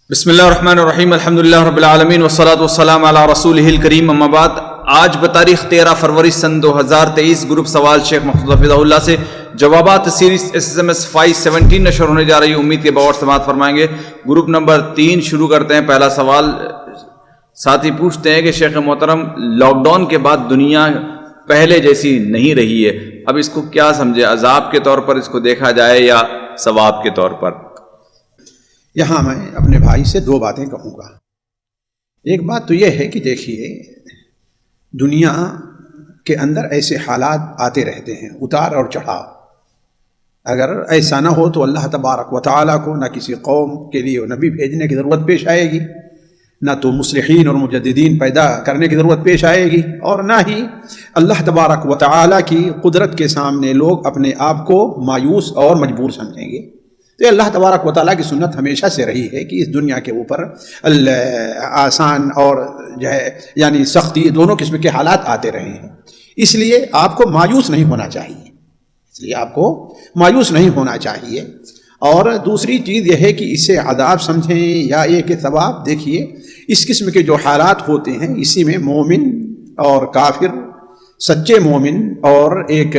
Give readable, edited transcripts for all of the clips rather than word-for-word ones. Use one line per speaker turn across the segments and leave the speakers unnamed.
بسم اللہ الرحمن الرحیم الحمدللہ رب العالمین والصلاة والسلام علی رسولہ الکریم اما بعد۔ آج بتاریخ 13 فروری سن 2023 گروپ سوال شیخ محمود حفظہ اللہ سے جوابات سیریز SMS 517 نشر ہونے جا رہی ہے۔ امید کے باور سماعت فرمائیں گے۔ گروپ نمبر 3 شروع کرتے ہیں۔ پہلا سوال ساتھی پوچھتے ہیں کہ شیخ محترم، لاک ڈاؤن کے بعد دنیا پہلے جیسی نہیں رہی ہے، اب اس کو کیا سمجھے؟ عذاب کے طور پر اس کو دیکھا جائے یا ثواب کے طور پر؟
یہاں میں اپنے بھائی سے دو باتیں کہوں گا۔ ایک بات تو یہ ہے کہ دیکھیے، دنیا کے اندر ایسے حالات آتے رہتے ہیں، اتار اور چڑھاؤ۔ اگر ایسا نہ ہو تو اللہ تبارک و تعالیٰ کو نہ کسی قوم کے لیے نبی بھیجنے کی ضرورت پیش آئے گی، نہ تو مصلحین اور مجددین پیدا کرنے کی ضرورت پیش آئے گی، اور نہ ہی اللہ تبارک و تعالیٰ کی قدرت کے سامنے لوگ اپنے آپ کو مایوس اور مجبور سمجھیں گے۔ تو اللہ تبارک و تعالیٰ کی سنت ہمیشہ سے رہی ہے کہ اس دنیا کے اوپر آسان اور جو ہے یعنی سختی، دونوں قسم کے حالات آتے رہے ہیں۔ اس لیے آپ کو مایوس نہیں ہونا چاہیے، اور دوسری چیز یہ ہے کہ اسے عذاب سمجھیں یا یہ کہ ثواب۔ دیکھیے، اس قسم کے جو حالات ہوتے ہیں، اسی میں مومن اور کافر، سچے مومن اور ایک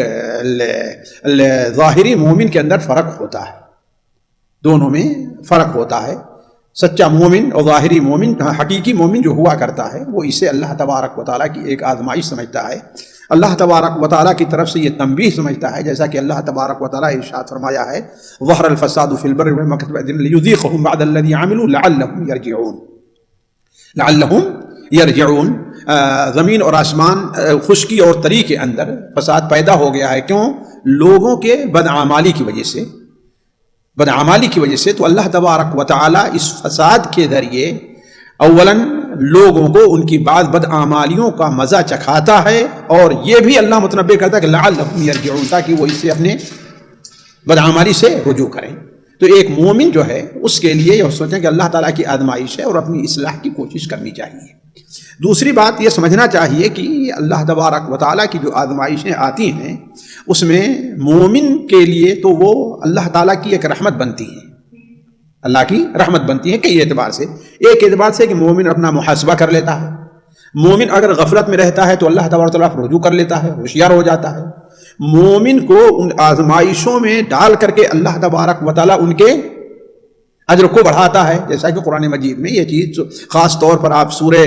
ظاہری مومن کے اندر فرق ہوتا ہے، دونوں میں فرق ہوتا ہے۔ سچا مومن اور ظاہری مومن، حقیقی مومن جو ہوا کرتا ہے، وہ اسے اللہ تبارک و تعالیٰ کی ایک آزمائش سمجھتا ہے، اللہ تبارک و تعالیٰ کی طرف سے یہ تنبیہ سمجھتا ہے، جیسا کہ اللہ تبارک و تعالیٰ ارشاد فرمایا ہے، ظہر الفساد فی البر والبحر لیذیقہم بعض الذی عملوا لعلہم یرجعون۔ زمین اور آسمان، خشکی اور تری کے اندر فساد پیدا ہو گیا ہے، کیوں؟ لوگوں کے بدعمالی کی وجہ سے، تو اللہ تبارک و تعالیٰ اس فساد کے ذریعے اولاً لوگوں کو ان کی بعض بدعمالیوں کا مزہ چکھاتا ہے، اور یہ بھی اللہ متنبہ کرتا ہے کہ لعلہم یرجعون، تاکہ وہ اس سے اپنے بدعمالی سے رجوع کریں۔ تو ایک مومن جو ہے، اس کے لیے یہ سوچیں کہ اللہ تعالیٰ کی آزمائش ہے اور اپنی اصلاح کی کوشش کرنی چاہیے۔ دوسری بات یہ سمجھنا چاہیے کہ اللہ تبارک و تعالیٰ کی جو آزمائشیں آتی ہیں، اس میں مومن کے لیے تو وہ اللہ تعالیٰ کی ایک رحمت بنتی ہے، اللہ کی رحمت بنتی ہے کئی اعتبار سے۔ ایک اعتبار سے کہ مومن اپنا محاسبہ کر لیتا ہے، مومن اگر غفلت میں رہتا ہے تو اللہ تبارک و تعالیٰ رجوع کر لیتا ہے، ہوشیار ہو جاتا ہے۔ مومن کو ان آزمائشوں میں ڈال کر کے اللہ تبارک و تعالیٰ ان کے اجر کو بڑھاتا ہے، جیسا کہ قرآن مجید میں یہ چیز خاص طور پر آپ سورہ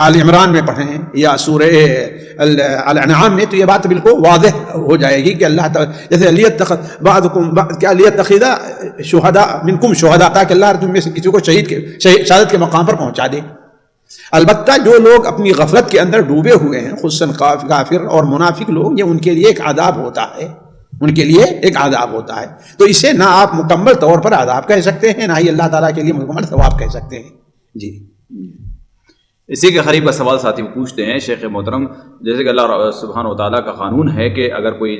آل عمران میں پڑھیں یا سورہ الانعام میں، تو یہ بات بالکل واضح ہو جائے گی کہ اللہ تعالیٰ جیسے لیتخذ شہداء منکم شہداء، تاکہ اللہ تم میں سے کسی کو شہادت کے مقام پر پہنچا دے۔ البتہ جو لوگ اپنی غفلت کے اندر ڈوبے ہوئے ہیں، خصوصاً کافر اور منافق لوگ، یہ ان کے لیے ایک عذاب ہوتا ہے، تو اسے نہ آپ مکمل طور پر عذاب کہہ سکتے ہیں، نہ ہی اللہ تعالیٰ کے لیے مکمل ثواب کہہ سکتے ہیں۔ جی،
اسی کے قریب کا سوال ساتھی پوچھتے ہیں، شیخ محترم، جیسے کہ اللہ سبحانہ و تعالیٰ کا قانون ہے کہ اگر کوئی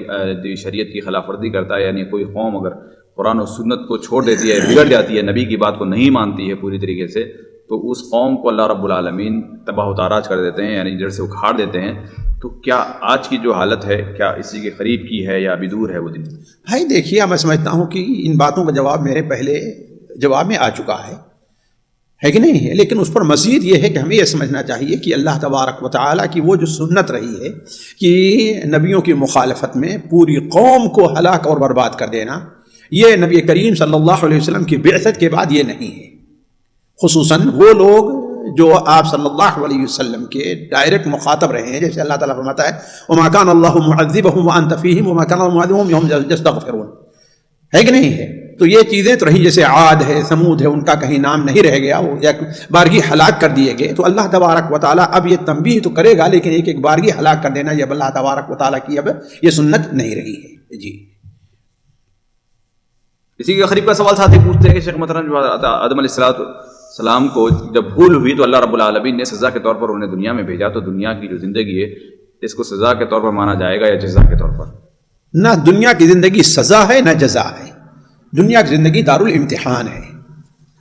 شریعت کی خلاف ورزی کرتا ہے، یعنی کوئی قوم اگر قرآن و سنت کو چھوڑ دیتی ہے، بگڑ جاتی ہے، نبی کی بات کو نہیں مانتی ہے پوری طریقے سے، تو اس قوم کو اللہ رب العالمین تباہ و تاراج کر دیتے ہیں، یعنی جڑ سے اکھاڑ دیتے ہیں۔ تو کیا آج کی جو حالت ہے، کیا اسی کے قریب کی ہے یا ابھی دور ہے وہ دن؟
بھائی دیکھیے، میں سمجھتا ہوں کہ ان باتوں کا جواب میرے پہلے جواب میں آ چکا ہے کہ نہیں ہے، لیکن اس پر مزید یہ ہے کہ ہمیں یہ سمجھنا چاہیے کہ اللہ تبارک و تعالیٰ کی وہ جو سنت رہی ہے کہ نبیوں کی مخالفت میں پوری قوم کو ہلاک اور برباد کر دینا، یہ نبی کریم صلی اللہ علیہ وسلم کی بعثت کے بعد یہ نہیں ہے۔ خصوصاً وہ لوگ جو آپ صلی اللہ علیہ وسلم کے ڈائریکٹ مخاطب رہے ہیں، جیسے اللہ تعالیٰ فرماتا ہے وَمَا كَانَ اللَّهُ مُعَذِّبَهُمْ وَأَنْتَ فِيهِمْ وَمَا كَانَ اللَّهُ مُعَذِّبُهُمْ وَهُمْ يَسْتَغْفِرُونَ، ہے کہ نہیں ہے؟ تو یہ چیزیں تو رہی، جیسے عاد ہے، سمود ہے، ان کا کہیں نام نہیں رہ گیا، وہ ایک بارگی ہلاک کر دیے گئے۔ تو اللہ تبارک و تعالیٰ اب یہ تنبیہ تو کرے گا، لیکن ایک بارگی ہلاک کر دینا یہ اللہ تبارک و تعالیٰ کی اب یہ سنت نہیں رہی ہے۔ جی،
اسی کے قریب کا سوال ساتھی پوچھتے ہیں کہ شیخ محترم، آدم علیہ السلام کو جب بھول ہوئی تو اللہ رب العالمین نے سزا کے طور پر انہیں دنیا میں بھیجا، تو دنیا کی جو زندگی ہے اس کو سزا کے طور پر مانا جائے گا یا جزا کے طور پر؟
نہ دنیا کی زندگی سزا ہے نہ جزا ہے، دنیا کی زندگی دارالامتحان ہے۔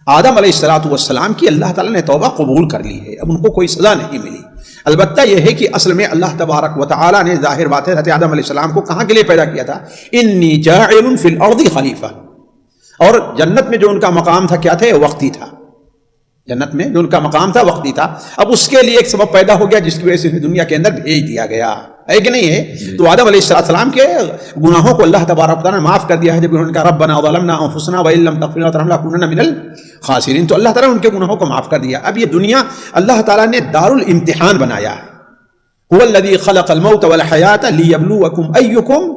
آدم علیہ السلام کی اللہ تعالیٰ نے توبہ قبول کر لی ہے، اب ان کو کوئی سزا نہیں ملی۔ البتہ یہ ہے کہ اصل میں اللہ تبارک و تعالیٰ نے ظاہر بات ہے حضرت آدم علیہ السلام کو کہاں کے لیے پیدا کیا تھا؟ انی جاعل فی الارض خلیفہ، اور جنت میں جو ان کا مقام تھا کیا تھا؟ وقتی تھا. جنت میں جو ان کا مقام تھا وقتی تھا. اب اس کے لیے ایک سبب پیدا ہو گیا جس کی وجہ سے انہیں دنیا کے اندر بھیج دیا گیا ہے کہ نہیں ہے؟ تو آدم علیہ السلام کے گناہوں کو اللہ تبارک و تعالیٰ نے معاف کر دیا ہے جب انہوں نے کہا ربنا ظلمنا انفسنا وان لم تغفر لنا وترحمنا لنکونن من الخاسرین. تو اللہ تعالیٰ نے ان کے گناہوں کو معاف کر دیا. اب یہ دنیا اللہ تعالیٰ نے دار الامتحان بنایا ہے. هو الذی خلق الموت والحیات لیبلوکم ایکم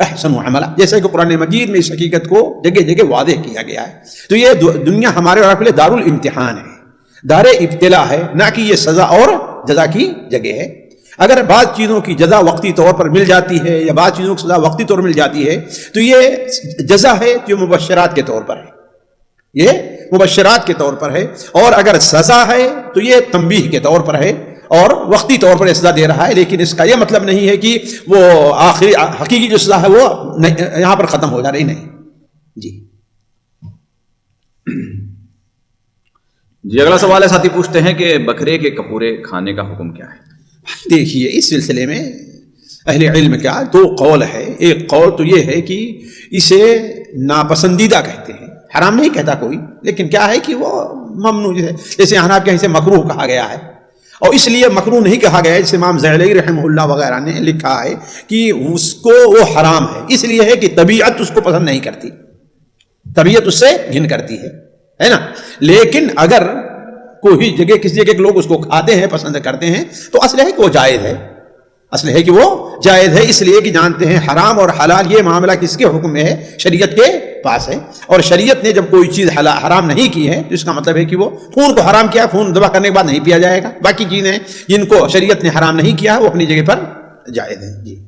احسن عملا. جیسے کہ قرآن مجید میں اس حقیقت کو جگہ جگہ واضح کیا گیا ہے. تو یہ دنیا ہمارے اور آپ کے لیے دار الامتحان ہے, دار ابتلا ہے, نہ کہ یہ سزا اور جزا کی جگہ ہے. اگر بعض چیزوں کی جزا وقتی طور پر مل جاتی ہے یا بعض چیزوں کی سزا وقتی طور پر مل جاتی ہے تو یہ جزا ہے جو مبشرات کے طور پر ہے, یہ مبشرات کے طور پر ہے. اور اگر سزا ہے تو یہ تنبیہ کے طور پر ہے اور وقتی طور پر سزا دے رہا ہے. لیکن اس کا یہ مطلب نہیں ہے کہ وہ آخری حقیقی جو سزا ہے وہ یہاں پر ختم ہو جا رہی نہیں.
جی اگلا سوال ہے, ساتھی پوچھتے ہیں کہ بکرے کے کپورے کھانے کا حکم کیا ہے؟
دیکھیے اس سلسلے میں اہل علم کا دو قول ہے. ایک قول تو یہ ہے کہ اسے ناپسندیدہ کہتے ہیں, حرام نہیں کہتا کوئی, لیکن کیا ہے کہ وہ ممنوع ہے. جیسے احناف کے اسے مکروہ کہا گیا ہے, اور اس لیے مکروہ نہیں کہا گیا ہے جیسے امام زیلعی رحمہ اللہ وغیرہ نے لکھا ہے کہ اس کو وہ حرام ہے. اس لیے ہے کہ طبیعت اس کو پسند نہیں کرتی, طبیعت اس سے گھن کرتی ہے نا. لیکن اگر کوئی جگہ کسی جگہ کے لوگ اس کو کھاتے ہیں, پسند کرتے ہیں, تو اصل ہے کہ وہ جائز ہے, اصل ہے کہ وہ جائز ہے. اس لیے کہ جانتے ہیں حرام اور حلال یہ معاملہ کس کے حکم میں ہے؟ شریعت کے پاس ہے. اور شریعت نے جب کوئی چیز حرام نہیں کی ہے تو اس کا مطلب ہے کہ وہ خون کو حرام کیا, خون ذبح کرنے کے بعد نہیں پیا جائے گا. باقی چیزیں جن کو شریعت نے حرام نہیں کیا وہ اپنی جگہ پر جائز ہیں. جی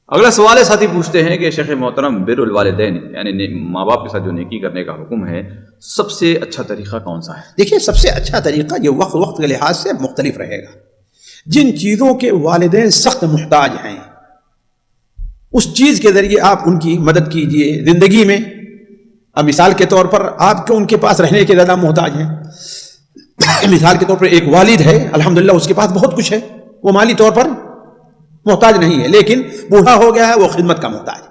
اگلا سوال ہے, ساتھی پوچھتے ہیں کہ شیخ محترم بر الوالدین یعنی ماں باپ کے ساتھ جو نیکی کرنے کا حکم ہے, سب سے اچھا طریقہ کون سا ہے؟
دیکھیے سب سے اچھا طریقہ یہ وقت کے لحاظ سے مختلف رہے گا. جن چیزوں کے والدین سخت محتاج ہیں اس چیز کے ذریعے آپ ان کی مدد کیجئے زندگی میں. اب مثال کے طور پر آپ کے ان کے پاس رہنے کے زیادہ محتاج ہیں. مثال کے طور پر ایک والد ہے, الحمدللہ اس کے پاس بہت کچھ ہے, وہ مالی طور پر محتاج نہیں ہے, لیکن بوڑھا ہو گیا ہے, وہ خدمت کا محتاج,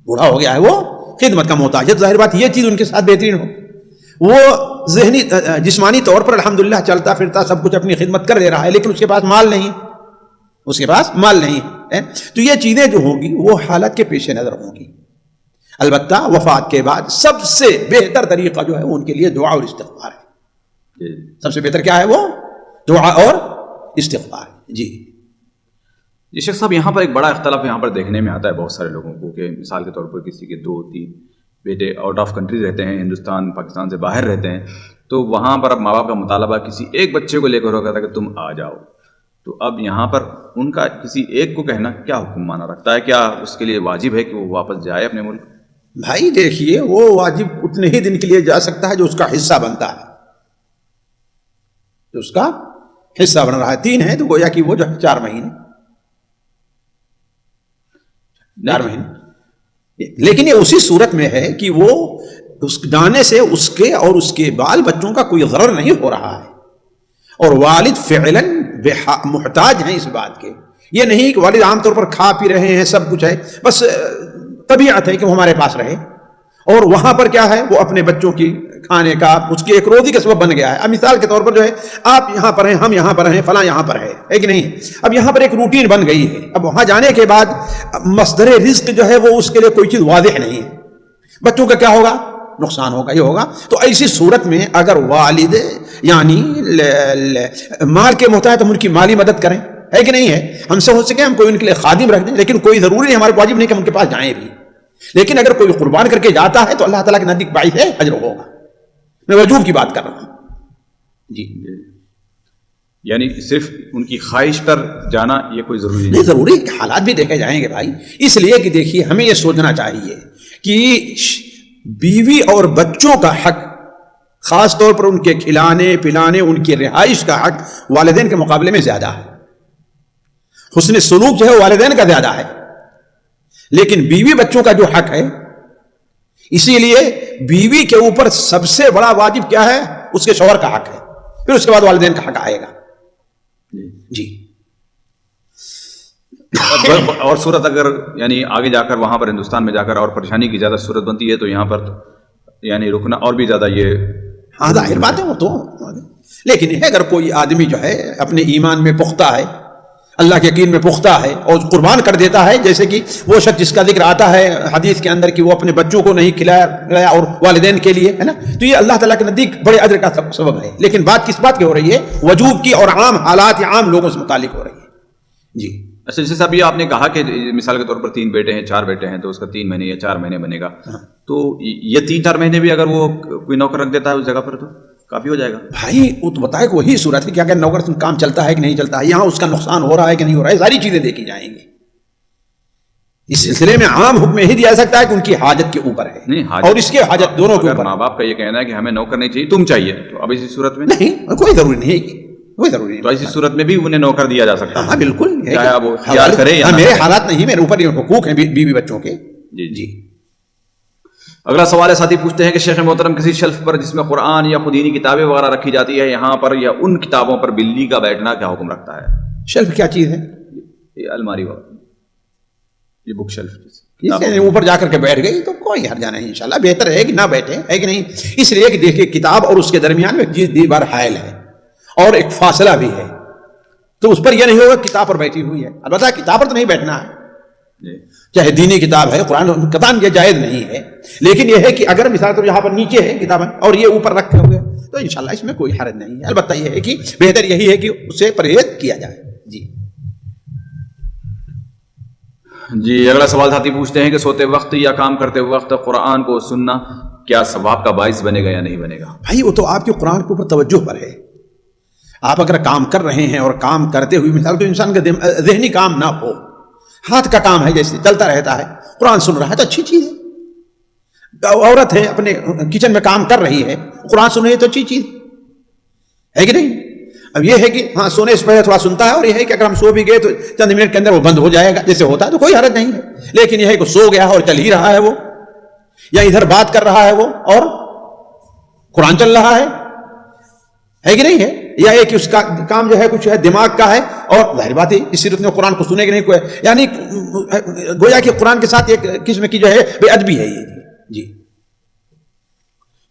بوڑھا ہو گیا ہے وہ خدمت کا محتاج ہے. تو ظاہر بات یہ چیز ان کے ساتھ بہترین ہو. وہ ذہنی جسمانی طور پر الحمدللہ چلتا پھرتا سب کچھ اپنی خدمت کر لے رہا ہے, لیکن اس کے پاس مال نہیں, اس کے پاس مال نہیں ہے. تو یہ چیزیں جو ہوں گی وہ حالت کے پیش نظر ہوں گی. البتہ وفات کے بعد سب سے بہتر طریقہ جو ہے ان کے لیے دعا اور استغفار ہے. سب سے بہتر کیا ہے؟ وہ دعا اور استغفار. جی
شیخ صاحب, یہاں پر ایک بڑا اختلاف یہاں پر دیکھنے میں آتا ہے بہت سارے لوگوں کو کہ مثال کے طور پر کسی کے 2-3 بیٹے آؤٹ آف کنٹری رہتے ہیں, ہندوستان پاکستان سے باہر رہتے ہیں, تو وہاں پر اب ماں باپ کا مطالبہ کسی ایک بچے کو لے کر ہوگا تھا کہ تم آ جاؤ. تو اب یہاں پر ان کا کسی ایک کو کہنا کیا حکم مانا رکھتا ہے؟ کیا اس کے لیے واجب ہے کہ وہ واپس جائے اپنے ملک؟
بھائی دیکھیے وہ واجب اتنے ہی دن کے لیے جا سکتا ہے جو اس کا حصہ بنتا ہے, جو اس کا حصہ بن رہا ہے. 3 ہے تو گویا کہ وہ جو 4 مہینے. لیکن یہ اسی صورت میں ہے کہ وہ اس جانے سے اس کے اور اس کے بال بچوں کا کوئی غرر نہیں ہو رہا ہے, اور والد فعلاً محتاج ہیں اس بات کے. یہ نہیں کہ والد عام طور پر کھا پی رہے ہیں, سب کچھ ہے, بس طبیعت ہے کہ وہ ہمارے پاس رہے, اور وہاں پر کیا ہے وہ اپنے بچوں کی کھانے کا اس کی ایک روزی کا سبب بن گیا ہے. اب مثال کے طور پر جو ہے آپ یہاں پر ہیں, ہم یہاں پر ہیں, فلاں یہاں پر ہے کہ نہیں. اب یہاں پر ایک روٹین بن گئی ہے, اب وہاں جانے کے بعد مصدر رزق جو ہے وہ اس کے لیے کوئی چیز واضح نہیں ہے. بچوں کا کیا ہوگا؟ نقصان ہوگا, یہ ہوگا. تو ایسی صورت میں اگر والد یعنی مال کے محتاج ہم ان کی مالی مدد کریں, ہے کہ نہیں ہے. ہم سے ہو سکے ہم کوئی ان کے لیے خادم رکھ دیں, لیکن کوئی ضروری نہیں, ہمارے واجب نہیں کہ ہم ان کے پاس جائیں بھی. لیکن اگر کوئی قربان کر کے جاتا ہے تو اللہ تعالیٰ کے نزدیک باعث ہے اجر ہوگا. میں وجوب کی بات کر رہا ہوں. جی
یعنی صرف ان کی خواہش پر جانا یہ کوئی ضروری
نہیں, ضروری حالات بھی دیکھے جائیں گے بھائی. اس لیے کہ دیکھیے ہمیں یہ سوچنا چاہیے کہ بیوی اور بچوں کا حق, خاص طور پر ان کے کھلانے پلانے, ان کی رہائش کا حق والدین کے مقابلے میں زیادہ ہے. حسن سلوک جو ہے والدین کا زیادہ ہے, لیکن بیوی بچوں کا جو حق ہے, اسی لیے بیوی کے اوپر سب سے بڑا واجب کیا ہے؟ اس کے شوہر کا حق ہے, پھر اس کے بعد والدین کا حق آئے گا. جی
اور صورت اگر یعنی آگے جا کر وہاں پر ہندوستان میں جا کر اور پریشانی کی زیادہ صورت بنتی ہے تو یہاں پر یعنی رکنا اور بھی زیادہ یہ
ہاں ظاہر بات ہے وہ تو. لیکن ہے اگر کوئی آدمی جو ہے اپنے ایمان میں پختہ ہے, اللہ کے یقین میں پختہ ہے اور قربان کر دیتا ہے, جیسے کہ وہ شخص جس کا ذکر آتا ہے حدیث کے اندر کہ وہ اپنے بچوں کو نہیں کھلایا اور والدین کے لیے, ہے نا, تو یہ اللہ تعالیٰ کے نزدیک بڑے اجر کا سبب ہے. لیکن بات کس بات کی ہو رہی ہے؟ وجوب کی اور عام حالات یا عام لوگوں سے متعلق ہو رہی ہے. جی
اچھا, جیسے ابھی آپ نے کہا کہ مثال کے طور پر 3 بیٹے ہیں 4 بیٹے ہیں تو اس کا 3 مہینے یا 4 مہینے بنے گا, تو یہ 3-4 مہینے بھی اگر وہ کوئی نوکر رکھ دیتا ہے اس جگہ پر تو کافی ہو جائے گا.
بھائی وہ تو بتائے کہ وہی صورت ہے کہ اگر نوکر سے کام چلتا ہے کہ نہیں چلتا ہے, یہاں اس کا نقصان ہو رہا ہے کہ نہیں ہو رہا ہے, ساری چیزیں دیکھی جائیں گی. اس سلسلے میں عام حکم یہی دیا سکتا ہے کہ ان کی حاجت کے اوپر ہے,
نہیں
اور اس کے حاجت دونوں کے اوپر.
ماں باپ کا یہ کہنا ہے کہ ہمیں نوکر نہیں چاہیے, تم چاہیے, تو اب اسی صورت میں
نہیں, کوئی ضروری نہیں ہے, کوئی ضروری نہیں.
تو ایسی صورت میں بھی انہیں نوکر دیا جا سکتا ہے.
ہاں بالکل,
چاہے آپ اختیار کریں یا
میرے حالات نہیں, میرے اوپر یہ حقوق ہیں بیوی بچوں کے.
جی جی. اگلا سوال ہے, ساتھی پوچھتے ہیں کہ شیخ محترم کسی شیلف پر جس میں قرآن یا خود دینی کتابیں وغیرہ رکھی جاتی ہے, یہاں پر یا ان کتابوں پر بلی کا بیٹھنا کیا حکم رکھتا ہے؟
شیلف کیا چیز ہے؟
یہ الماری والا, یہ بک شیلف
اوپر جا کر کے بیٹھ گئی تو کوئی حرجہ نہیں, انشاءاللہ بہتر ہے کہ نہ بیٹھے, ہے کہ نہیں. اس لیے کہ دیکھیے کتاب اور اس کے درمیان میں ایک دیوار حائل ہے اور ایک فاصلہ بھی ہے, تو اس پر یہ نہیں ہوگا کتاب پر بیٹھی ہوئی ہے. البتہ کتاب پر تو نہیں بیٹھنا ہے, چاہے دینی کتاب ہے, قرآن قطعاً یہ جائز نہیں ہے. لیکن یہ ہے کہ اگر مثال طور یہاں پر نیچے ہے کتاب اور یہ اوپر رکھے ہوئے تو انشاءاللہ اس میں کوئی حرج نہیں ہے. البتہ یہ ہے کہ بہتر یہی ہے کہ اسے پرہیز کیا جائے. جی
جی. اگلا سوال ساتھی پوچھتے ہیں کہ سوتے وقت یا کام کرتے وقت قرآن کو سننا کیا ثواب کا باعث بنے گا یا نہیں بنے گا؟
بھائی وہ تو آپ کے قرآن کے اوپر توجہ پر ہے. آپ اگر کام کر رہے ہیں اور کام کرتے ہوئے مثال تو انسان کا ذہنی کام نہ ہو, ہاتھ کا کام ہے جیسے چلتا رہتا ہے, قرآن سن رہا ہے تو اچھی چیز ہے. عورت ہے اپنے کچن میں کام کر رہی ہے, قرآن سن رہی ہے تو اچھی چیز ہے کہ نہیں. اب یہ ہے کہ ہاں سونے سے پہلے تھوڑا سنتا ہے, اور یہ ہے کہ اگر ہم سو بھی گئے تو چند منٹ کے اندر وہ بند ہو جائے گا جیسے ہوتا ہے, تو کوئی حرج نہیں ہے. لیکن یہ ہے کہ سو گیا اور چل ہی رہا ہے وہ, یا ادھر بات کر رہا ہے وہ اور قرآن چل رہا ہے کہ نہیں ہے, یا ایک اس کا کام جو ہے کچھ ہے دماغ کا ہے, اور ظاہر بات ہے اس صورت میں قرآن کو سنے کہ نہیں کوئی, یعنی گویا کہ قرآن کے ساتھ ایک قسم کی جو ہے بے ادبی ہے یہ. جی.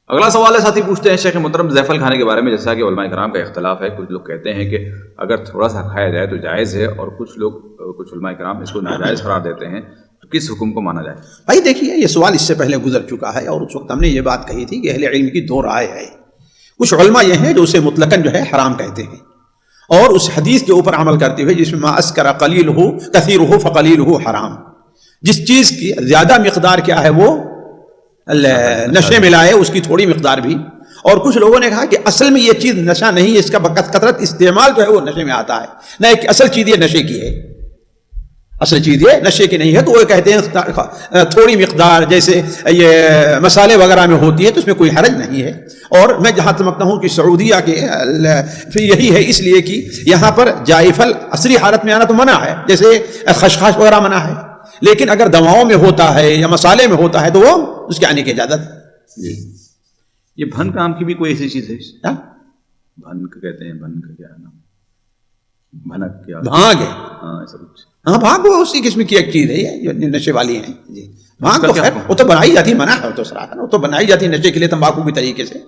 اگلا سوال ہے, ساتھی پوچھتے ہیں شیخ محترم زیفل کھانے کے بارے میں, جیسا کہ علماء کرام کا اختلاف ہے. کچھ لوگ کہتے ہیں کہ اگر تھوڑا سا کھایا جائے تو جائز ہے, اور کچھ علماء کرام اس کو ناجائز قرار دیتے ہیں, تو کس حکم کو مانا جائے؟
بھائی دیکھیے یہ سوال اس سے پہلے گزر چکا ہے, اور اس وقت ہم نے یہ بات کہی تھی کہ اہل علم کی 2 رائے ہے. کچھ علماء یہ ہیں جو اسے مطلقاً جو ہے حرام کہتے ہیں, اور اس حدیث کے اوپر عمل کرتے ہوئے جس میں ما اسکر قلیلہ کثیرہ فقلیلہ حرام, جس چیز کی زیادہ مقدار کیا ہے وہ نشے میں لائے اس کی تھوڑی مقدار بھی. اور کچھ لوگوں نے کہا کہ اصل میں یہ چیز نشہ نہیں ہے, اس کا کثرت استعمال جو ہے وہ نشے میں آتا ہے, نہ کہ اصل چیز یہ نشے کی ہے, اصل چیز یہ نشے کی نہیں ہے. تو وہ کہتے ہیں تھوڑی مقدار جیسے یہ مسالے وغیرہ میں ہوتی ہے تو اس میں کوئی حرج نہیں ہے. اور میں جہاں سمجھتا ہوں کہ سعودیہ کے یہی ہے, اس لیے کہ یہاں پر جائفل عصری حالت میں آنا تو منع ہے, جیسے خشخاش وغیرہ منع ہے, لیکن اگر دواؤں میں ہوتا ہے یا مسالے میں ہوتا ہے تو وہ اس کے آنے کی اجازت. جی.
یہ بھن کام کی بھی کوئی ایسی چیز ہے؟ بھن کہتے ہیں, بھن کا کیا نام, بھنک کیا, بھانگ ہے. ہاں ایسا کچھ. ہاں
بھانگ وہ اسی قسم کی ایک چیز ہے جو نشے والی ہیں. جی. بھانگ تو خیر وہ تو بنائی جاتی ہے, منع ہے تو سراہا, وہ تو بنائی جاتی ہے نشے کے لیے تمباکو کی طریقے سے,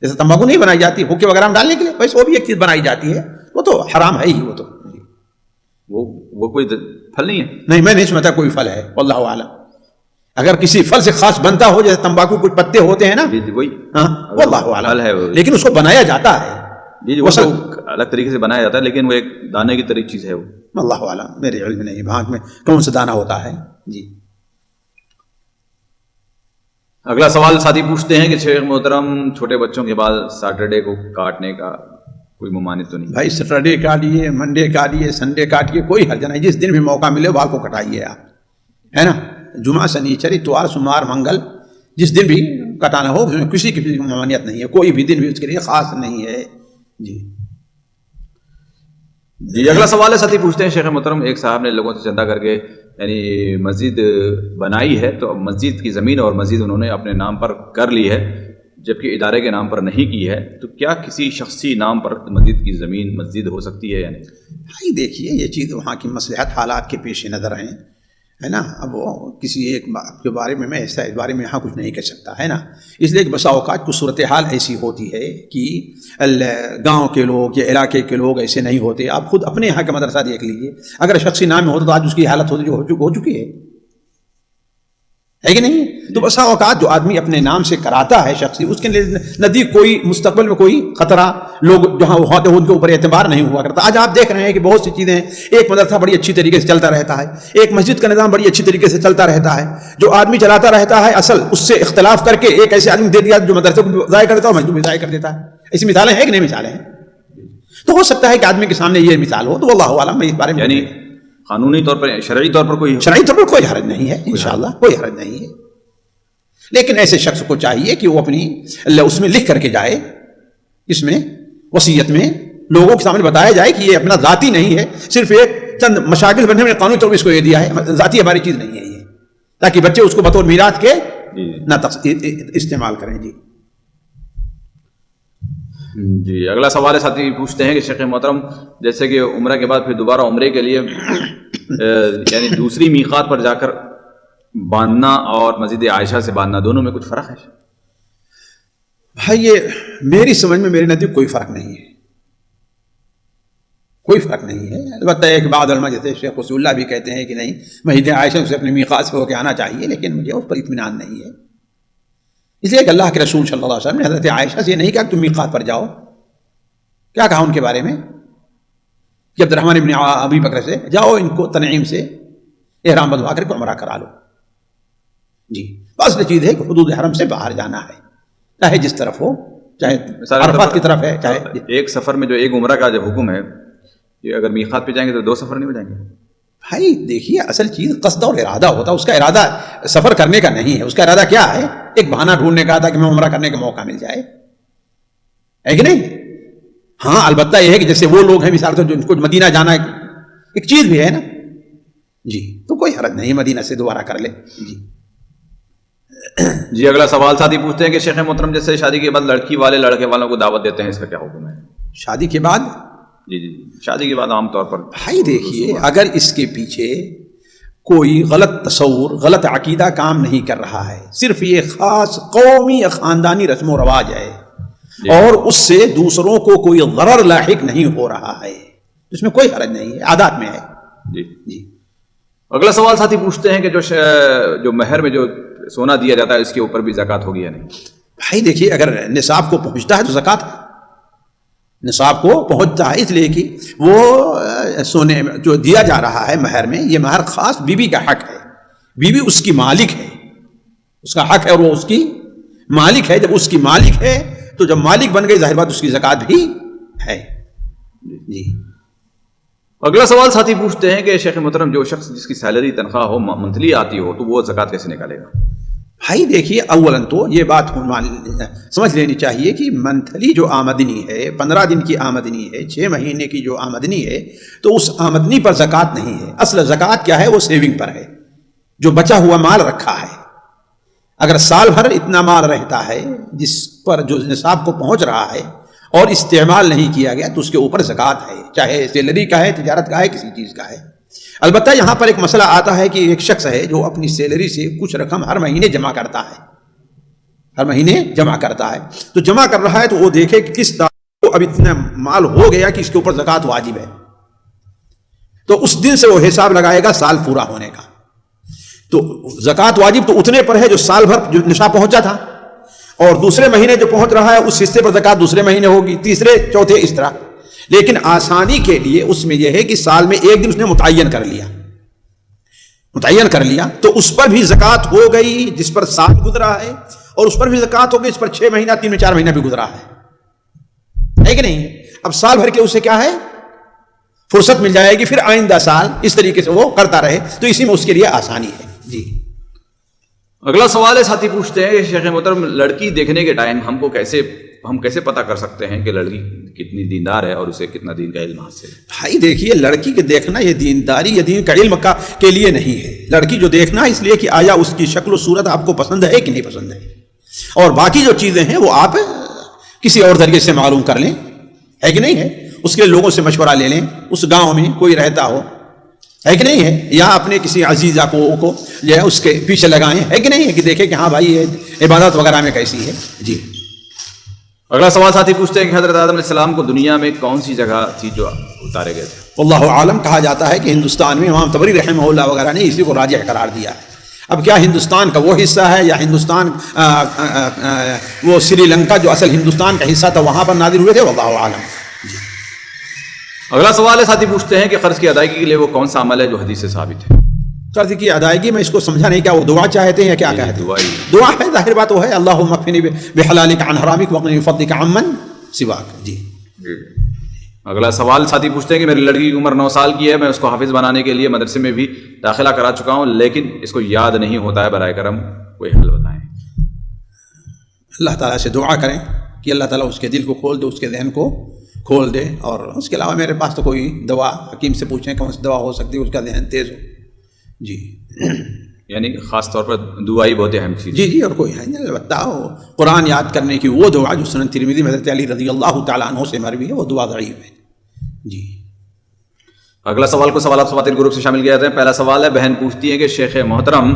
جیسے تمباکو نہیں بنائی جاتی حکے وغیرہ میں ڈالنے کے لیے, ویسے وہ بھی ایک چیز بنائی جاتی ہے, وہ تو حرام ہے ہی. وہ تو
وہ کوئی پھل نہیں ہے؟
نہیں, میں نہیں سمجھتا کوئی پھل ہے, واللہ اعلم. اگر کسی پھل سے خاص بنتا ہو, جیسے تمباکو کچھ پتے ہوتے ہیں نا,
وہی
واللہ اعلم, لیکن اس کو بنایا جاتا ہے.
جی وہ الگ طریقے سے بنایا جاتا ہے, لیکن وہ ایک دانے کی طریق چیز ہے. وہ
اللہ اعلم, میرے علم نہیں بھانگ میں کون سا دانہ ہوتا ہے. جی.
اگلا سوال ساتھی پوچھتے ہیں کہ شیخ محترم چھوٹے بچوں کے بال سیٹرڈے کو کاٹنے کا کوئی ممانعت تو نہیں؟
بھائی سیٹرڈے کاٹیے, منڈے کاٹیے, سنڈے کاٹیے, کوئی حرج نہیں, جس دن بھی موقع ملے بال کو کٹائیے آپ, ہے نا. جمعہ شنیچر اتوار سوموار منگل جس دن بھی کٹانا ہو, اس میں کسی کی بھی ممانعت نہیں ہے, کوئی بھی دن بھی اس کے لیے خاص نہیں ہے. جی.
جی. اگلا سوال ہے ساتھی پوچھتے ہیں شیخ محترم ایک صاحب نے لوگوں سے چندہ کر کے یعنی مسجد بنائی ہے, تو اب مسجد کی زمین اور مسجد انہوں نے اپنے نام پر کر لی ہے, جبکہ ادارے کے نام پر نہیں کی ہے، تو کیا کسی شخصی نام پر مسجد کی زمین مسجد ہو سکتی ہے یا نہیں؟
بھائی دیکھیے یہ چیز وہاں کی مصلحت حالات کے پیش نظر ہیں، ہے نا. اب وہ کسی ایک بات کے بارے میں ایسا اس بارے میں یہاں کچھ نہیں کہہ سکتا، ہے نا. اس لیے کہ بسا اوقات کچھ صورتحال ایسی ہوتی ہے کہ گاؤں کے لوگ یا علاقے کے لوگ ایسے نہیں ہوتے. آپ خود اپنے یہاں کا مدرسہ دیکھ لیجیے، اگر شخصی نام میں ہوتا تو آج اس کی حالت ہوتی جو ہو چکی ہے کہ نہیں. تو بسا اوقات جو آدمی اپنے نام سے کراتا ہے شخصی، اس کے نزدیک کوئی مستقبل میں کوئی خطرہ لوگ جہاں ہوتے ہیں ان کے اوپر اعتبار نہیں ہوا کرتا. آج آپ دیکھ رہے ہیں کہ بہت سی چیزیں ہیں، ایک مدرسہ بڑی اچھی طریقے سے چلتا رہتا ہے، ایک مسجد کا نظام بڑی اچھی طریقے سے چلتا رہتا ہے، جو آدمی چلاتا رہتا ہے اصل اس سے اختلاف کر کے ایک ایسے آدمی دے دیا جو مدرسے کو ضائع کر دیتا ہے اور مسجد بھی ضائع کر دیتا ہے. ایسی مثالیں ہیں کہ نہیں مثالیں ہیں؟ تو ہو سکتا ہے کہ آدمی کے سامنے یہ مثال ہو، تو اللہ عالم میں اس بارے میں
یعنی قانونی طور پر شرعی طور پر
کوئی حرج نہیں ہے، انشاءاللہ کوئی حرج نہیں ہے. لیکن ایسے شخص کو چاہیے کہ وہ اپنی اس میں لکھ کر کے جائے، اس میں وصیت میں لوگوں کے سامنے بتایا جائے کہ یہ اپنا ذاتی نہیں ہے، صرف ایک چند مشاغل بننے میں قانونی طور پر اس کو یہ دیا ہے، ذاتی ہماری چیز نہیں ہے یہ، تاکہ بچے اس کو بطور میراث کے نہ استعمال کریں.
جی اگلا سوال ہے، ساتھی پوچھتے ہیں کہ شیخ محترم جیسے کہ عمرہ کے بعد پھر دوبارہ عمرے کے لیے یعنی دوسری میقات پر جا کر باندھنا اور مسجد عائشہ سے باندھنا، دونوں میں کچھ فرق ہے؟
بھائی یہ میری سمجھ میں میرے نزدیک کوئی فرق نہیں ہے، کوئی فرق نہیں ہے. البتہ ایک بعض علماء جیسے شیخ رسول اللہ بھی کہتے ہیں کہ نہیں مسجد عائشہ سے اپنے میقات سے ہو کے آنا چاہیے، لیکن مجھے اس پر اطمینان نہیں ہے. اس لیے کہ اللہ کے رسول صلی اللہ علیہ وسلم نے حضرت عائشہ سے یہ نہیں کہا کہ تم میقات پر جاؤ. کیا کہا ان کے بارے میں کہ عبد الرحمن ابن ابی بکر سے جاؤ ان کو تنعیم سے احرام بندھوا کر کے عمرہ کرا لو. جی بس یہ چیز ہے کہ حدود حرم سے باہر جانا ہے، چاہے جس طرف ہو، چاہے عرفات کی طرف ہے، چاہے
ایک سفر میں جو ایک عمرہ کا جو حکم ہے کہ اگر میقات پہ جائیں گے تو 2 سفر نہیں ہو جائیں گے؟
بھائی دیکھیے اصل چیز قصد اور ارادہ ہوتا ہے. اس کا ارادہ سفر کرنے کا نہیں ہے، اس کا ارادہ کیا ہے؟ ایک بہانہ ڈھونڈنے کا تھا کہ میں عمرہ کرنے کا موقع مل جائے، ہے کہ نہیں. ہاں البتہ یہ ہے کہ جیسے وہ لوگ ہیں مثال طور جن کو مدینہ جانا ایک چیز بھی ہے نا، جی تو کوئی حرج نہیں مدینہ سے دوبارہ کر لے.
جی اگلا سوال ساتھی پوچھتے ہیں کہ شیخ محترم جیسے شادی کے بعد لڑکی والے لڑکے والوں کو دعوت دیتے ہیں، اس کا کیا حکم ہے؟
شادی کے بعد
جی شادی کے بعد عام طور پر
بھائی دیکھیے اگر اس کے پیچھے کوئی غلط تصور غلط عقیدہ کام نہیں کر رہا ہے، صرف یہ خاص قومی یا خاندانی رسم و رواج ہے اور اس سے دوسروں کو کوئی ضرر لاحق نہیں ہو رہا ہے، اس میں کوئی حرج نہیں ہے، عادات میں ہے.
جی اگلا سوال ساتھی پوچھتے ہیں کہ جو مہر میں جو سونا دیا جاتا ہے اس کے اوپر بھی زکوٰۃ ہوگی یا نہیں؟
بھائی دیکھیے اگر نصاب کو پہنچتا ہے تو زکوٰۃ نصاب کو پہنچتا ہے، اس لیے کہ وہ سونے جو دیا جا رہا ہے مہر میں، یہ مہر خاص بیوی کا حق ہے، بیوی اس کی مالک ہے، اس کا حق ہے اور وہ اس کی مالک ہے. جب اس کی مالک ہے تو جب مالک بن گئی ظاہر بات اس کی زکوٰۃ بھی ہے. جی
اگلا سوال ساتھی پوچھتے ہیں کہ شیخ محترم جو شخص جس کی سیلری تنخواہ ہو منتھلی آتی ہو تو وہ زکوٰۃ کیسے نکالے گا؟
بھائی دیکھیے اولاً تو یہ بات سمجھ لینی چاہیے کہ منتھلی جو آمدنی ہے 15 دن کی آمدنی ہے 6 مہینے کی جو آمدنی ہے تو اس آمدنی پر زکوٰۃ نہیں ہے. اصل زکوٰۃ کیا ہے؟ وہ سیونگ پر ہے، جو بچا ہوا مال رکھا ہے. اگر سال بھر اتنا مال رہتا ہے جس پر جو نصاب کو پہنچ رہا ہے اور استعمال نہیں کیا گیا تو اس کے اوپر زکوٰۃ ہے، چاہے سیلری کا ہے، تجارت کا ہے، کسی چیز کا ہے. البتہ یہاں پر ایک مسئلہ آتا ہے کہ ایک شخص ہے جو اپنی سیلری سے کچھ رقم ہر مہینے جمع کرتا ہے، ہر مہینے جمع کرتا ہے، تو جمع کر رہا ہے تو وہ دیکھے کہ کس تاریخ کو اب اتنا مال ہو گیا کہ اس کے اوپر زکوٰۃ واجب ہے، تو اس دن سے وہ حساب لگائے گا سال پورا ہونے کا. تو زکوٰۃ واجب تو اتنے پر ہے جو سال بھر جو نصاب پہنچا تھا، اور دوسرے مہینے جو پہنچ رہا ہے اس حصے پر زکوٰۃ دوسرے مہینے ہوگی، تیسرے چوتھے اس طرح. لیکن آسانی کے لیے اس میں یہ ہے کہ سال میں ایک دن اس نے متعین کر لیا تو اس پر بھی زکوٰۃ ہو گئی جس پر سال گزرا ہے، اور اس پر بھی زکوٰۃ ہو گئی جس پر 6 مہینہ 3 میں 4 مہینہ بھی گزرا ہے کہ نہیں. اب سال بھر کے اسے کیا ہے فرصت مل جائے گی، پھر آئندہ سال اس طریقے سے وہ کرتا رہے، تو اسی میں اس کے لیے آسانی ہے. جی
اگلا سوال ہے ساتھی پوچھتے ہیں کہ شیخ محترم لڑکی دیکھنے کے ٹائم ہم کیسے پتہ کر سکتے ہیں کہ لڑکی کتنی دیندار ہے اور اسے کتنا دین کا علم حاصل ہے؟
بھائی دیکھیے لڑکی کے دیکھنا یہ دینداری یا دین کا علم کے لیے نہیں ہے. لڑکی جو دیکھنا ہے اس لیے کہ آیا اس کی شکل و صورت آپ کو پسند ہے کہ نہیں پسند ہے. اور باقی جو چیزیں ہیں وہ آپ کسی اور ذریعے سے معلوم کر لیں، ہے کہ نہیں ہے؟ اس کے لیے لوگوں سے مشورہ لے لیں، اس گاؤں میں کوئی رہتا ہو، ہے کہ نہیں ہے؟ یا اپنے کسی عزیزہ کو جو ہے اس کے پیچھے لگائیں، ہے کہ نہیں ہے؟ کہ دیکھیں کہ ہاں بھائی یہ عبادت وغیرہ میں کیسی ہے. جی.
اگلا سوال ساتھی پوچھتے ہیں کہ حضرت آدم علیہ السلام کو دنیا میں کون سی جگہ تھی جو اتارے گئے تھے؟
واللہ عالم. کہا جاتا ہے کہ ہندوستان میں امام طبری رحمہ اللہ وغیرہ نے اسی کو راجح قرار دیا ہے. اب کیا ہندوستان کا وہ حصہ ہے یا ہندوستان وہ سری لنکا جو اصل ہندوستان کا حصہ تھا وہاں پر نازل ہوئے تھے؟ واللہ عالم. جی.
اگلا سوال ہے ساتھی پوچھتے ہیں کہ قرض کی ادائیگی کے لیے وہ کون سا عمل ہے جو حدیث سے ثابت ہے؟
قرض کی ادائیگی میں اس کو سمجھا نہیں، کیا وہ دعا چاہتے ہیں یا کیا کہتے ہیں؟ دعا ہے، ظاہر بات وہ ہے اللہم اکفنی بحلالک عن حرامک وقنی بفضلک عمن سواک. جی.
اگلا سوال ساتھی پوچھتے ہیں کہ میری لڑکی کی عمر 9 سال کی ہے، میں اس کو حافظ بنانے کے لیے مدرسے میں بھی داخلہ کرا چکا ہوں لیکن اس کو یاد نہیں ہوتا ہے، برائے کرم کوئی حل بتائیں.
اللہ تعالیٰ سے دعا کریں کہ اللہ تعالیٰ اس کے دل کو کھول دے، اس کے ذہن کو کھول دے. اور اس کے علاوہ میرے پاس تو کوئی دوا، حکیم سے پوچھیں کون سی دوا ہو سکتی ہے اس کا ذہن تیز ہو. جی.
یعنی خاص طور پر دعا ہی بہت اہم چیز.
جی. اور کوئی ہے نہیں، البتہ قرآن یاد کرنے کی وہ دعا جو سنن ترمذی میں حضرت علی رضی اللہ تعالیٰ عنہ سے مروی ہے وہ دعا ضعیف ہے. جی.
اگلا سوال کو سوالات خواتین گروپ سے شامل کیا جاتا ہے. پہلا سوال ہے، بہن پوچھتی ہے کہ شیخ محترم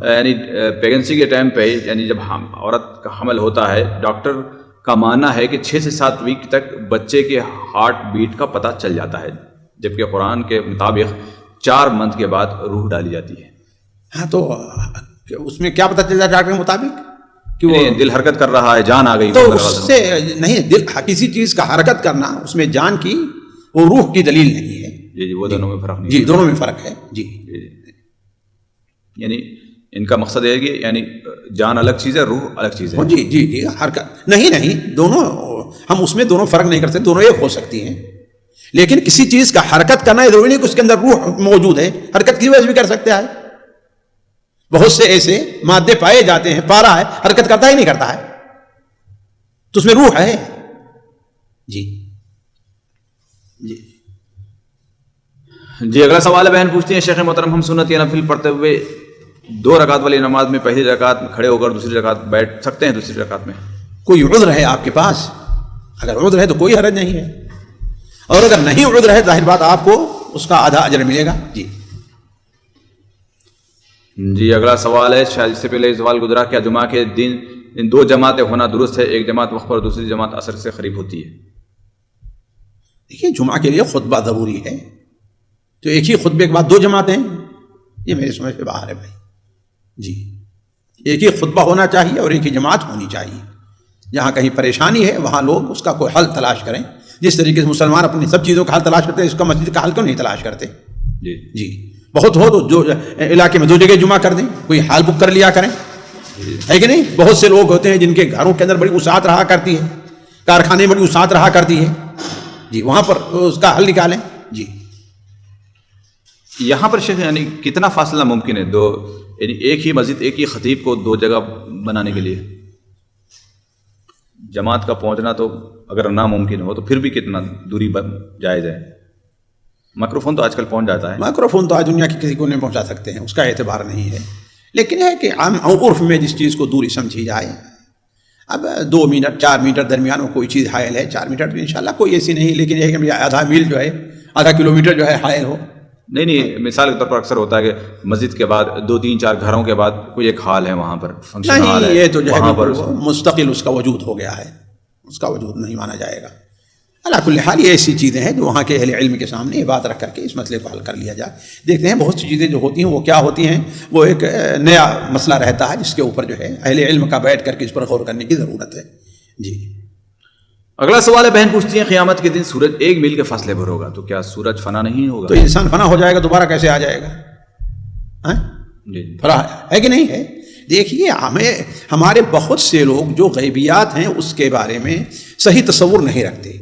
یعنی پیگنسی کے ٹائم پہ یعنی جب عورت کا حمل ہوتا ہے ڈاکٹر کا ماننا ہے کہ 6 سے 7 ویک تک بچے کے ہارٹ بیٹ کا پتہ چل جاتا ہے، جبکہ قرآن کے مطابق 4 منتھ کے بعد روح ڈالی جاتی ہے.
ہاں تو اس میں کیا پتہ چل جاتا ہے ڈاکٹر کے مطابق کہ وہ
دل حرکت کر رہا ہے، جان آ گئی؟
تو اس سے نہیں، دل کسی چیز کا حرکت کرنا اس میں جان کی وہ روح کی دلیل نہیں ہے.
جی. وہ دونوں میں فرق نہیں.
جی. دونوں میں فرق ہے. جی.
یعنی ان کا مقصد ہے کہ یعنی جان الگ چیز ہے، روح الگ چیز ہے.
جی. جی. جی. حرکت نہیں، دونوں ہم اس میں دونوں فرق نہیں کر سکتے، دونوں ایک ہو سکتی ہیں. لیکن کسی چیز کا حرکت کرنا ضروری نہیں کہ اس کے اندر روح موجود ہے، حرکت کی وجہ سے بھی کر سکتے ہیں. بہت سے ایسے مادے پائے جاتے ہیں، پارا ہے حرکت کرتا ہی نہیں کرتا ہے، تو اس میں روح ہے. جی. جی.
جی. اگلا سوال ہے، بہن پوچھتی ہیں شیخ محترم ہم سنت یا نفل پڑھتے ہوئے 2 رکعت والی نماز میں پہلی رکعت میں کھڑے ہو کر دوسری رکعت بیٹھ سکتے ہیں دوسری رکعت میں؟
کوئی عذر ہے آپ کے پاس؟ اگر عذر ہے تو کوئی حرج نہیں ہے، اور اگر نہیں عذر ہے ظاہر بات آپ کو اس کا آدھا اجر ملے گا. جی.
جی. اگلا سوال ہے، شاید اس سے پہلے سوال گزرا، کیا جمعہ کے دن 2 جماعتیں ہونا درست ہے؟ ایک جماعت وقت پر دوسری جماعت عصر سے قریب ہوتی ہے.
دیکھیے جمعہ کے لیے خطبہ ضروری ہے، تو ایک ہی خطبے کے بعد 2 جماعتیں یہ میرے سمجھ سے باہر ہے بھائی. جی. ایک ہی خطبہ ہونا چاہیے اور ایک ہی جماعت ہونی چاہیے. جہاں کہیں پریشانی ہے وہاں لوگ اس کا کوئی حل تلاش کریں. جس طریقے سے مسلمان اپنی سب چیزوں کا حل تلاش کرتے ہیں، اس کا مسجد کا حل کیوں نہیں تلاش کرتے؟
جی.
جی. بہت ہو تو جو علاقے میں 2 جگہ جمعہ کر دیں، کوئی حال بک کر لیا کریں، ہے کہ نہیں؟ بہت سے لوگ ہوتے ہیں جن کے گھروں کے اندر بڑی وسعت رہا کرتی ہے، کارخانے میں بڑی وسعت رہا کرتی ہے. جی. وہاں پر اس کا حل نکالیں. جی.
یہاں پر شیخ یعنی کتنا فاصلہ ممکن ہے یعنی ایک ہی مسجد ایک ہی خطیب کو 2 جگہ بنانے کے لیے؟ جماعت کا پہنچنا تو اگر ناممکن ہو تو پھر بھی کتنا دوری جائز ہے؟ مائکرو فون تو آج کل پہنچ جاتا ہے.
مائکرو فون تو آج دنیا کی کسی کو نہیں پہنچا سکتے ہیں، اس کا اعتبار نہیں ہے. لیکن یہ ہے کہ عام عرف میں جس چیز کو دوری سمجھی جائے، اب 2 میٹر 4 میٹر درمیان میں کوئی چیز حائل ہے، 4 میٹر تو انشاءاللہ کوئی ایسی نہیں، لیکن یہ کہ آدھا میل جو ہے، آدھا کلومیٹر جو ہے حائل ہو.
نہیں، مثال کے طور پر اکثر ہوتا ہے کہ مسجد کے بعد 2 3 4 گھروں کے بعد کوئی ایک ہال ہے وہاں پر فنکشن ہال ہے،
یہ تو جو
وہاں پر
ہے مستقل اس کا وجود ہو گیا ہے، اس کا وجود نہیں مانا جائے گا. اللہ کل حال یہ ایسی چیزیں ہیں جو وہاں کے اہل علم کے سامنے یہ بات رکھ کر کے اس مسئلے کو حل کر لیا جائے. دیکھتے ہیں بہت سی چیزیں جو ہوتی ہیں وہ کیا ہوتی ہیں، وہ ایک نیا مسئلہ رہتا ہے جس کے اوپر جو ہے اہل علم کا بیٹھ کر کے اس پر غور کرنے کی ضرورت ہے. جی.
اگلا سوال ہے، بہن پوچھتی ہیں قیامت کے دن سورج 1 میل کے فاصلے پر ہوگا تو کیا سورج فنا نہیں ہوگا؟
تو انسان فنا ہو جائے گا دوبارہ کیسے آ جائے گا؟ فنا ہے کہ نہیں ہے؟ دیکھیے ہمارے بہت سے لوگ جو غیبیات ہیں اس کے بارے میں صحیح تصور نہیں رکھتے.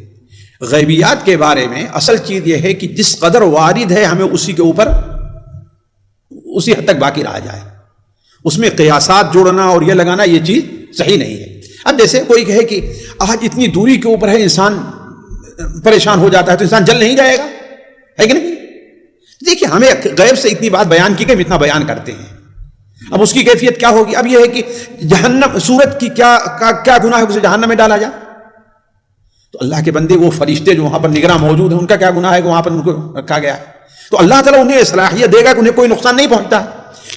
غیبیات کے بارے میں اصل چیز یہ ہے کہ جس قدر وارد ہے ہمیں اسی کے اوپر اسی حد تک باقی رہا جائے. اس میں قیاسات جوڑنا اور یہ لگانا یہ چیز صحیح نہیں ہے. اب جیسے کوئی کہے کہ آج اتنی دوری کے اوپر ہے، انسان پریشان ہو جاتا ہے تو انسان جل نہیں جائے گا، ہے کہ نہیں؟ دیکھیے ہمیں غیب سے اتنی بات بیان کی کہ ہم اتنا بیان کرتے ہیں. اب اس کی کیفیت کیا ہوگی؟ اب یہ ہے کہ جہنم صورت کی کیا گناہ ہے اسے جہنم میں ڈالا جائے؟ تو اللہ کے بندے وہ فرشتے جو وہاں پر نگراں موجود ہیں ان کا کیا گناہ ہے کہ وہاں پر ان کو رکھا گیا ہے؟ تو اللہ تعالیٰ انہیں صلاحیت دے گا کہ انہیں کوئی نقصان نہیں پہنچتا ہے.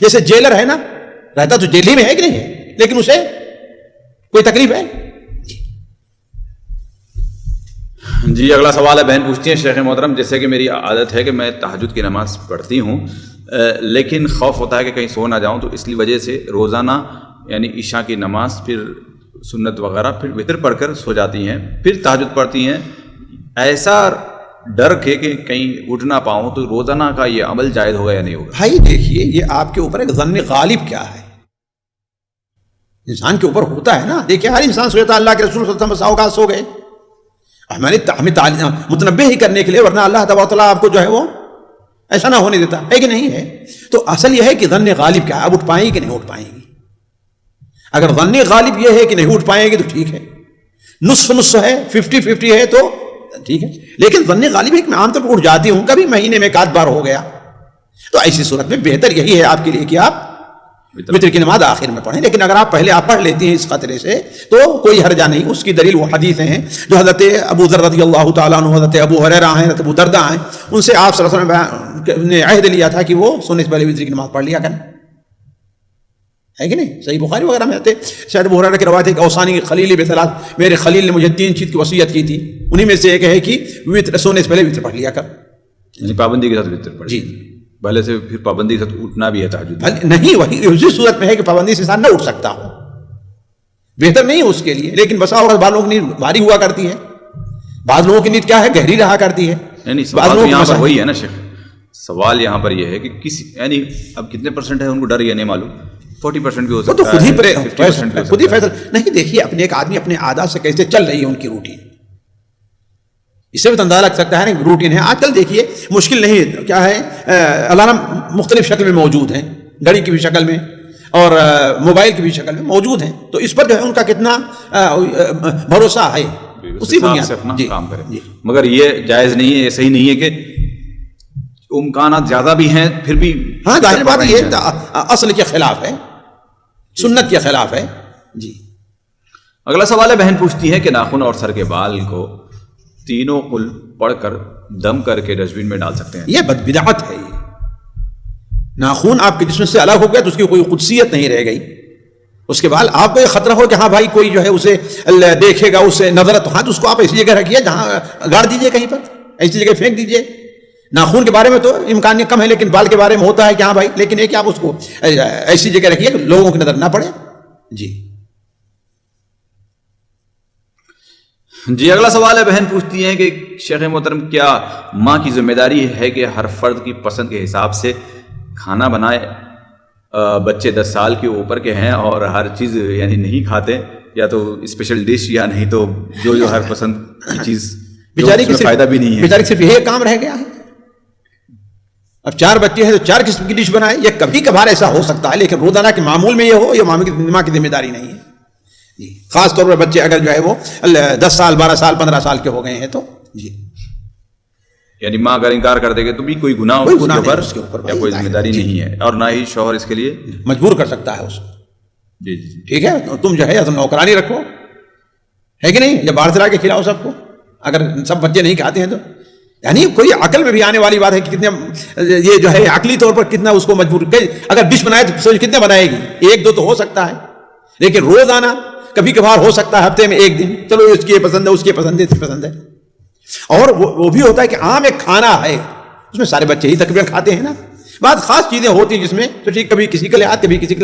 جیسے جیلر ہے نا، رہتا تو جیل ہی میں ہے کہ نہیں ہے، لیکن اسے کوئی تکلیف ہے.
جی اگلا سوال ہے، بہن پوچھتی ہیں شیخ محترم جیسے کہ میری عادت ہے کہ میں تہجد کی نماز پڑھتی ہوں لیکن خوف ہوتا ہے کہ کہیں سو نہ جاؤں، تو اس لیے وجہ سے روزانہ یعنی عشاء کی نماز پھر سنت وغیرہ پھر وتر پڑھ کر سو جاتی ہیں، پھر تہجد پڑھتی ہیں. ایسا ڈر کہ کہیں اٹھ نہ پاؤں، تو روزانہ کا یہ عمل جائز ہوگا یا نہیں ہوگا؟
بھائی دیکھیے یہ آپ کے اوپر ایک ظن غالب کیا ہے، انسان کے اوپر ہوتا ہے نا. دیکھیے ہر انسان سوچتا ہے اللہ کے رسول صلی اللہ علیہ وسلم اوقات سو گئے، ہمیں تعلیم متنبہ ہی کرنے کے لیے، ورنہ اللہ تبارک و تعالیٰ آپ کو جو ہے وہ ایسا نہ ہونے دیتا ہے کہ نہیں ہے. تو اصل یہ ہے کہ ظن غالب کیا ہے، اب اٹھ پائیں گی کہ نہیں اٹھ پائیں گی. اگر ظن غالب یہ ہے کہ نہیں اٹھ پائیں گے تو ٹھیک ہے، نصف ہے 50-50 ہے تو ٹھیک ہے. لیکن ظن غالب ہے کہ میں عام طور پر اٹھ جاتی ہوں، کبھی مہینے میں ایک آدھ بار ہو گیا، تو ایسی صورت میں بہتر یہی ہے آپ کے لیے کہ آپ وتر کی نماز آخر میں پڑھیں. لیکن اگر آپ پہلے آپ پڑھ لیتی ہیں اس خطرے سے تو کوئی حرجہ نہیں. اس کی دلیل وہ حدیث ہیں جو حضرت ابو ذر رضی اللہ تعالیٰ عنہ، حضرت ابو ہریرہ ہیں، حضرت ابو درداء ہیں، ان سے آپ صلی اللہ علیہ وسلم نے عہد لیا تھا کہ وہ سونے سے پہلے وتر کی نماز پڑھ لیا کریں، ہے کہ نہیں؟ صحیح بخاری وغیرہ میں آتے شاید ابو ہریرہ کی روایت ہے کہ اوصانی خلیلی بثلاث، میرے خلیل نے مجھے 3 چیز کی وصیت کی تھی، انہیں میں سے ایک ہے کہ وتر سونے سے پہلے وتر پڑھ لیا کر.
یعنی پابندی کے ساتھ وتر پڑھ.
جی
پہلے سے پھر پابندی کے ساتھ اٹھنا بھی ہے تہجد
نہیں، وہی اسی صورت میں ہے کہ پابندی سے انسان نہ اٹھ سکتا ہو، بہتر نہیں ہے اس کے لیے. لیکن بسا اوقات بعض لوگوں کی نیند بھاری ہوا کرتی ہے، بعض لوگوں کی نیند کیا ہے گہری رہا کرتی ہے.
نہیں سوال تو یہاں پر وہی ہے نا شیخ، سوال یہاں پر یہ ہے کہ کسی یعنی اب کتنے % ہے ان کو ڈر یہ نہیں معلوم، 40% بھی ہو سکتا ہے، 50% بھی
خود ہی فیصلہ نہیں. دیکھیے اپنے ایک آدمی اپنے عادات سے کیسے چل رہی ہے ان کی روٹین، اس سے بھی اندازہ لگ سکتا ہے نا روٹین ہے. آج کل دیکھیے مشکل نہیں کیا ہے، الارم مختلف شکل میں موجود ہیں، گھڑی کی بھی شکل میں اور موبائل کی بھی شکل میں موجود ہیں، تو اس پر جو ہے ان کا کتنا بھروسہ ہے، اسی بنیاد
سے اپنا کام کریں. مگر یہ جائز نہیں ہے، یہ صحیح نہیں ہے کہ امکانات زیادہ بھی ہیں پھر بھی.
ہاں ظاہر بات یہ اصل کے خلاف ہے، سنت کے خلاف ہے. جی
اگلا سوال ہے، بہن پوچھتی ہے کہ ناخن اور سر کے بال کو تینوں قل پڑھ کر دم کر کے ڈسٹ بن میں ڈال سکتے ہیں؟
یہ بدبدعت ہے. یہ ناخون آپ کے جسم سے الگ ہو گیا تو اس کی کوئی قدسیت نہیں رہ گئی. اس کے بعد آپ کو یہ خطرہ ہو کہ ہاں بھائی کوئی جو ہے اسے دیکھے گا، اسے نظر، تو ہاں تو اس کو آپ ایسی جگہ رکھیے جہاں گاڑ دیجیے، کہیں پر ایسی جگہ پھینک دیجیے. ناخون کے بارے میں تو امکان کم ہے، لیکن بال کے بارے میں ہوتا ہے کہ ہاں بھائی، لیکن یہ کہ آپ اس کو ایسی جگہ رکھیے کہ لوگوں کی نظر نہ پڑے.
جی اگلا سوال ہے، بہن پوچھتی ہیں کہ شیخ محترم کیا ماں کی ذمہ داری ہے کہ ہر فرد کی پسند کے حساب سے کھانا بنائے؟ بچے 10 سال کے اوپر کے ہیں اور ہر چیز یعنی نہیں کھاتے، یا تو اسپیشل ڈش یا نہیں تو جو ہر پسند کی چیز، بیچاری کی فائدہ بھی نہیں ہے،
بیچاری صرف یہی کام رہ گیا ہے. اب 4 بچے ہیں تو 4 قسم کی ڈش بنائے. یہ کبھی کبھار ایسا ہو سکتا ہے، لیکن روزانہ کے معمول میں یہ ہو، یہ ماں کی ذمہ داری نہیں ہے. جی خاص طور پر بچے اگر جو ہے وہ 10 سال 12 سال 15 سال کے ہو گئے ہیں تو جی
یعنی ماں اگر انکار کر دے گے تو بھی کوئی گناہ اس کے اوپر یا کوئی ذمہ داری نہیں ہے، اور نہ ہی شوہر اس کے لیے
مجبور کر سکتا ہے اس کو.
جی
ٹھیک ہے، تم جو ہے یا تم نوکرانی رکھو، ہے کہ نہیں، یا باہر سے لا کے کھلاؤ سب کو. اگر سب بچے نہیں کھاتے ہیں تو یعنی کوئی عقل میں بھی آنے والی بات ہے کہ کتنے یہ جو ہے عقلی طور پر کتنا اس کو مجبور. اگر ڈش بنائے تو سوچ کتنے بنائے گی، 1 2 تو ہو سکتا ہے، لیکن روزانہ کبھی کبھار ہو سکتا ہے، ہفتے میں 1 دن، چلو اس کی پسند ہے، اس کی پسند ہے، اس کی پسند ہے. اور وہ بھی ہوتا ہے کہ عام ایک کھانا ہے، اس میں سارے بچے ہی تقریباً کھاتے ہیں نا. بعض خاص چیزیں ہوتی ہیں جس میں تو ٹھیک کبھی کسی کے لحاظ، کبھی کسی کے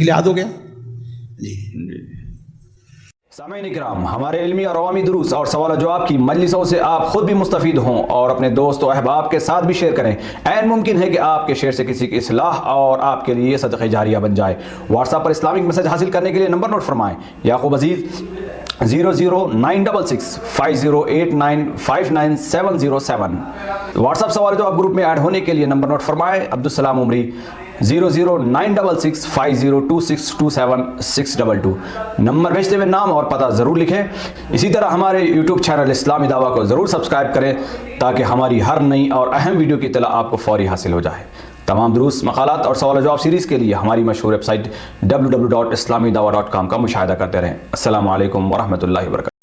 لحاظ ہو گیا. جی
سامعین اکرام، ہمارے علمی اور عوامی دروس اور سوال و جواب کی مجلسوں سے آپ خود بھی مستفید ہوں اور اپنے دوست و احباب کے ساتھ بھی شیئر کریں. عین ممکن ہے کہ آپ کے شیئر سے کسی کی اصلاح اور آپ کے لیے صدقہ جاریہ بن جائے. واٹس ایپ پر اسلامک میسج حاصل کرنے کے لیے نمبر نوٹ فرمائیں: یعقوب عزیز 00966 508959 واٹس ایپ سوال جواب گروپ میں ایڈ ہونے کے لیے نمبر نوٹ فرمائیں: عبدالسلام عمری 00966 502627 نمبر بھیجتے ہوئے نام اور پتہ ضرور لکھیں. اسی طرح ہمارے یوٹیوب چینل اسلامی دعویٰ کو ضرور سبسکرائب کریں تاکہ ہماری ہر نئی اور اہم ویڈیو کی اطلاع آپ کو فوری حاصل ہو جائے. تمام دروس، مقالات اور سوال و جواب سیریز کے لیے ہماری مشہور ویب سائٹ www.islamidawa.com کا مشاہدہ کرتے رہیں۔ السلام علیکم ورحمۃ اللہ وبرکاتہ۔